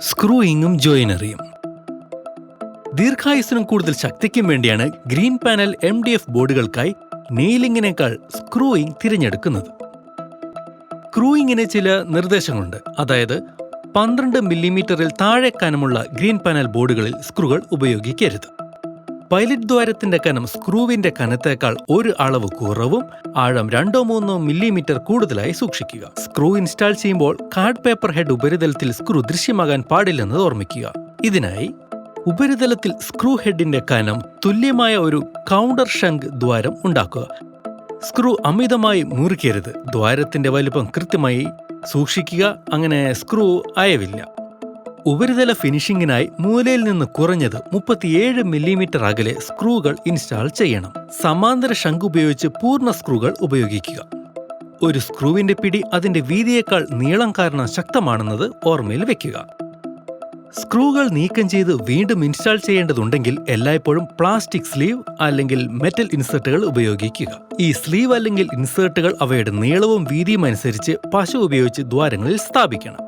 സ്ക്രൂയിങ്ങും ജോയിനറിയും. ദീർഘായുസ്സിനും കൂടുതൽ ശക്തിക്കും വേണ്ടിയാണ് ഗ്രീൻ പാനൽ MDF ബോർഡുകൾക്കായി നെയിലിങ്ങിനേക്കാൾ സ്ക്രൂയിങ് തിരഞ്ഞെടുക്കുന്നത്. സ്ക്രൂയിങ്ങിന് ചില നിർദ്ദേശങ്ങളുണ്ട്. അതായത് 12 മില്ലിമീറ്ററിൽ താഴെ കനമുള്ള ഗ്രീൻ പാനൽ ബോർഡുകളിൽ സ്ക്രൂകൾ ഉപയോഗിക്കരുത്. പൈലറ്റ് ദ്വാരത്തിന്റെ കനം സ്ക്രൂവിന്റെ കനത്തേക്കാൾ ഒരു അളവ് കുറവും ആഴം 2-3 മില്ലിമീറ്റർ കൂടുതലായി സൂക്ഷിക്കുക. സ്ക്രൂ ഇൻസ്റ്റാൾ ചെയ്യുമ്പോൾ കാർഡ് പേപ്പർ ഹെഡ് ഉപരിതലത്തിൽ സ്ക്രൂ ദൃശ്യമാകാൻ പാടില്ലെന്ന് ഓർമ്മിക്കുക. ഇതിനായി ഉപരിതലത്തിൽ സ്ക്രൂ ഹെഡിന്റെ കനം തുല്യമായ ഒരു കൗണ്ടർ ഷങ്ക് ദ്വാരം ഉണ്ടാക്കുക. സ്ക്രൂ അമിതമായി മുറിക്കരുത്. ദ്വാരത്തിന്റെ വലിപ്പം കൃത്യമായി സൂക്ഷിക്കുക. അങ്ങനെ സ്ക്രൂ അയവില്ല. ഉപരിതല ഫിനിഷിംഗിനായി മൂലയിൽ നിന്ന് കുറഞ്ഞത് 37 മില്ലിമീറ്റർ അകലെ സ്ക്രൂകൾ ഇൻസ്റ്റാൾ ചെയ്യണം. സമാന്തര ശംഖ് ഉപയോഗിച്ച് പൂർണ്ണ സ്ക്രൂകൾ ഉപയോഗിക്കുക. ഒരു സ്ക്രൂവിന്റെ പിടി അതിന്റെ വീതിയേക്കാൾ നീളം കാരണം ശക്തമാണെന്നത് ഓർമ്മയിൽ വെക്കുക. സ്ക്രൂകൾ നീക്കം ചെയ്ത് വീണ്ടും ഇൻസ്റ്റാൾ ചെയ്യേണ്ടതുണ്ടെങ്കിൽ എല്ലായ്പ്പോഴും പ്ലാസ്റ്റിക് സ്ലീവ് അല്ലെങ്കിൽ മെറ്റൽ ഇൻസേർട്ടുകൾ ഉപയോഗിക്കുക. ഈ സ്ലീവ് അല്ലെങ്കിൽ ഇൻസേർട്ടുകൾ അവയുടെ നീളവും വീതിയും അനുസരിച്ച് പശ ഉപയോഗിച്ച് ദ്വാരങ്ങളിൽ സ്ഥാപിക്കണം.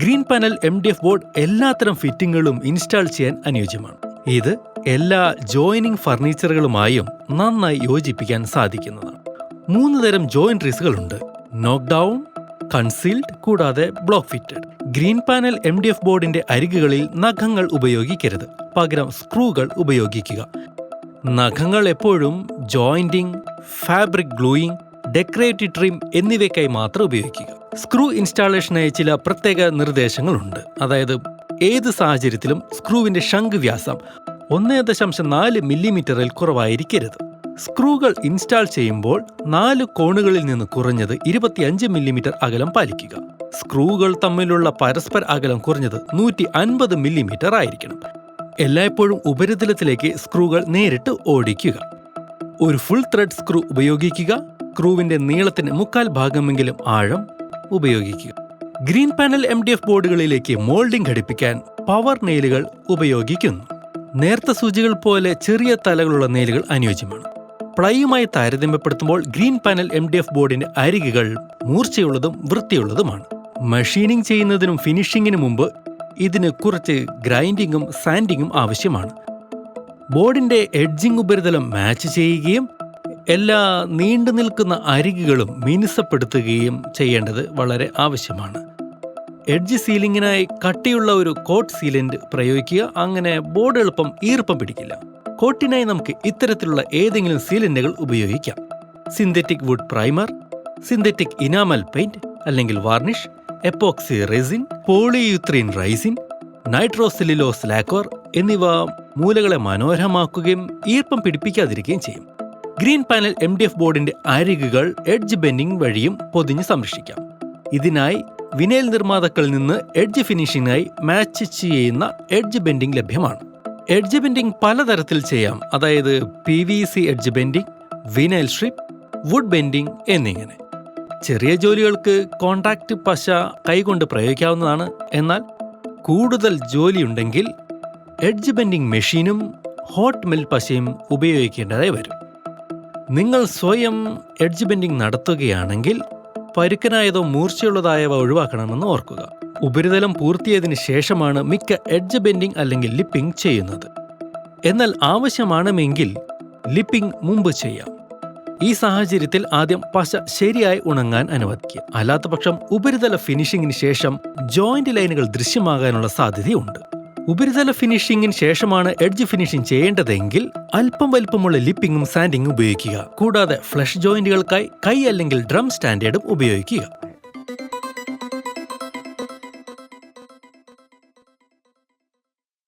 ഗ്രീൻ പാനൽ MDF ബോർഡ് എല്ലാത്തരം ഫിറ്റിങ്ങുകളും ഇൻസ്റ്റാൾ ചെയ്യാൻ അനുയോജ്യമാണ്. ഇത് എല്ലാ ജോയിനിങ് ഫർണിച്ചറുകളുമായും നന്നായി യോജിപ്പിക്കാൻ സാധിക്കുന്നതാണ്. 3 തരം ജോയിൻട്രീസുകളുണ്ട്: നോക്ക് ഡൗൺ, കൺസീൽഡ്, കൂടാതെ block fitted. Green panel MDF ബോർഡിന്റെ അരികുകളിൽ നഖങ്ങൾ ഉപയോഗിക്കരുത്. പകരം സ്ക്രൂകൾ ഉപയോഗിക്കുക. നഖങ്ങൾ എപ്പോഴും ജോയിന്റിംഗ്, ഫാബ്രിക് ഗ്ലൂയിങ്, ഡെക്കറേറ്റീവ് ട്രിം എന്നിവയ്ക്കായി മാത്രം ഉപയോഗിക്കുക. സ്ക്രൂ ഇൻസ്റ്റാളേഷനായി ചില പ്രത്യേക നിർദ്ദേശങ്ങളുണ്ട്. അതായത് ഏത് സാഹചര്യത്തിലും സ്ക്രൂവിന്റെ ശംഖ് വ്യാസം 1.4 മില്ലിമീറ്ററിൽ കുറവായിരിക്കരുത്. സ്ക്രൂകൾ ഇൻസ്റ്റാൾ ചെയ്യുമ്പോൾ 4 കോണുകളിൽ നിന്ന് കുറഞ്ഞത് 25 മില്ലിമീറ്റർ അകലം പാലിക്കുക. സ്ക്രൂകൾ തമ്മിലുള്ള പരസ്പര അകലം കുറഞ്ഞത് 150 മില്ലിമീറ്റർ ആയിരിക്കണം. എല്ലായ്പ്പോഴും ഉപരിതലത്തിലേക്ക് സ്ക്രൂകൾ നേരിട്ട് ഓടിക്കുക. ഒരു ഫുൾ ത്രെഡ് സ്ക്രൂ ഉപയോഗിക്കുക. സ്ക്രൂവിന്റെ നീളത്തിന് 1/4 ഭാഗമെങ്കിലും ആഴം ഉപയോഗിക്കുക. ഗ്രീൻ പാനൽ MDF ബോർഡുകളിലേക്ക് മോൾഡിംഗ് ഘടിപ്പിക്കാൻ പവർ നെയിലുകൾ ഉപയോഗിക്കുന്നു. നേർത്ത സൂചികൾ പോലെ ചെറിയ തലകളുള്ള നെയിലുകൾ അനുയോജ്യമാണ്. പ്ലൈയുമായി താരതമ്യപ്പെടുത്തുമ്പോൾ ഗ്രീൻ പാനൽ MDF ബോർഡിന്റെ അരികുകൾ മൂർച്ചയുള്ളതും വൃത്തിയുള്ളതുമാണ്. മെഷീനിങ് ചെയ്യുന്നതിനും ഫിനിഷിങ്ങിനും മുമ്പ് ഇതിന് കുറച്ച് ഗ്രൈൻഡിങ്ങും സാൻഡിങ്ങും ആവശ്യമാണ്. ബോർഡിന്റെ എഡ്ജിംഗ് ഉപരിതലം മാച്ച് ചെയ്യുകയും എല്ലാ നീണ്ടു നിൽക്കുന്ന അരികുകളും മിനുസപ്പെടുത്തുകയും ചെയ്യേണ്ടത് വളരെ ആവശ്യമാണ്. എഡ്ജ് സീലിംഗിനായി കട്ടിയുള്ള ഒരു കോട്ട് സീലന്റ് പ്രയോഗിക്കുക. അങ്ങനെ ബോർഡ് എളുപ്പം ഈർപ്പം പിടിക്കില്ല. കോട്ടിനായി നമുക്ക് ഇത്തരത്തിലുള്ള ഏതെങ്കിലും സീലന്റുകൾ ഉപയോഗിക്കാം. Synthetic wood primer, synthetic enamel paint അല്ലെങ്കിൽ varnish, epoxy resin, polyurethane resin, nitrocellulose lacquer എന്നിവ മൂലകളെ മനോഹരമാക്കുകയും ഈർപ്പം പിടിപ്പിക്കാതിരിക്കുകയും ചെയ്യും. ഗ്രീൻ പാനൽ MDF ബോർഡിന്റെ അരികുകൾ എഡ്ജ് ബെൻഡിംഗ് വഴിയും പൊതിഞ്ഞ് സംരക്ഷിക്കാം. ഇതിനായി വിനൈൽ നിർമ്മാതാക്കളിൽ നിന്ന് എഡ്ജ് ഫിനിഷിംഗിനായി മാച്ച് ചെയ്യുന്ന എഡ്ജ് ബെൻഡിംഗ് ലഭ്യമാണ്. എഡ്ജ് ബെൻഡിംഗ് പലതരത്തിൽ ചെയ്യാം. അതായത് PVC edge bending, vinyl strip, wood bending എന്നിങ്ങനെ. ചെറിയ ജോലികൾക്ക് കോൺടാക്ട് പശ കൈകൊണ്ട് പ്രയോഗിക്കാവുന്നതാണ്. എന്നാൽ കൂടുതൽ ജോലിയുണ്ടെങ്കിൽ എഡ്ജ് ബെൻഡിംഗ് മെഷീനും ഹോട്ട് മെൽറ്റ് പശയും ഉപയോഗിക്കേണ്ടതായി വരും. നിങ്ങൾ സ്വയം എഡ്ജ് ബെൻഡിംഗ് നടത്തുകയാണെങ്കിൽ പരുക്കനായതോ മൂർച്ചയുള്ളതായവ ഒഴിവാക്കണമെന്ന് ഓർക്കുക. ഉപരിതലം പൂർത്തിയായതിനു ശേഷമാണ് മിക്ക എഡ്ജ് ബെൻഡിംഗ് അല്ലെങ്കിൽ ലിപ്പിംഗ് ചെയ്യുന്നത്. എന്നാൽ ആവശ്യമാണെങ്കിൽ ലിപ്പിംഗ് മുമ്പ് ചെയ്യാം. ഈ സാഹചര്യത്തിൽ ആദ്യം പശ ശരിയായി ഉണങ്ങാൻ അനുവദിക്കുക. അല്ലാത്തപക്ഷം ഉപരിതല ഫിനിഷിംഗിന് ശേഷം ജോയിന്റ് ലൈനുകൾ ദൃശ്യമാകാനുള്ള സാധ്യതയുണ്ട്. ഉപരിതല ഫിനിഷിംഗിന് ശേഷമാണ് എഡ്ജ് ഫിനിഷിംഗ് ചെയ്യേണ്ടതെങ്കിൽ അല്പം വലിപ്പമുള്ള ലിപ്പിംഗും സാൻഡിങ്ങും ഉപയോഗിക്കുക. കൂടാതെ ഫ്ലഷ് ജോയിന്റുകൾക്കായി കൈ അല്ലെങ്കിൽ ഡ്രം സ്റ്റാൻഡേർഡും ഉപയോഗിക്കുക.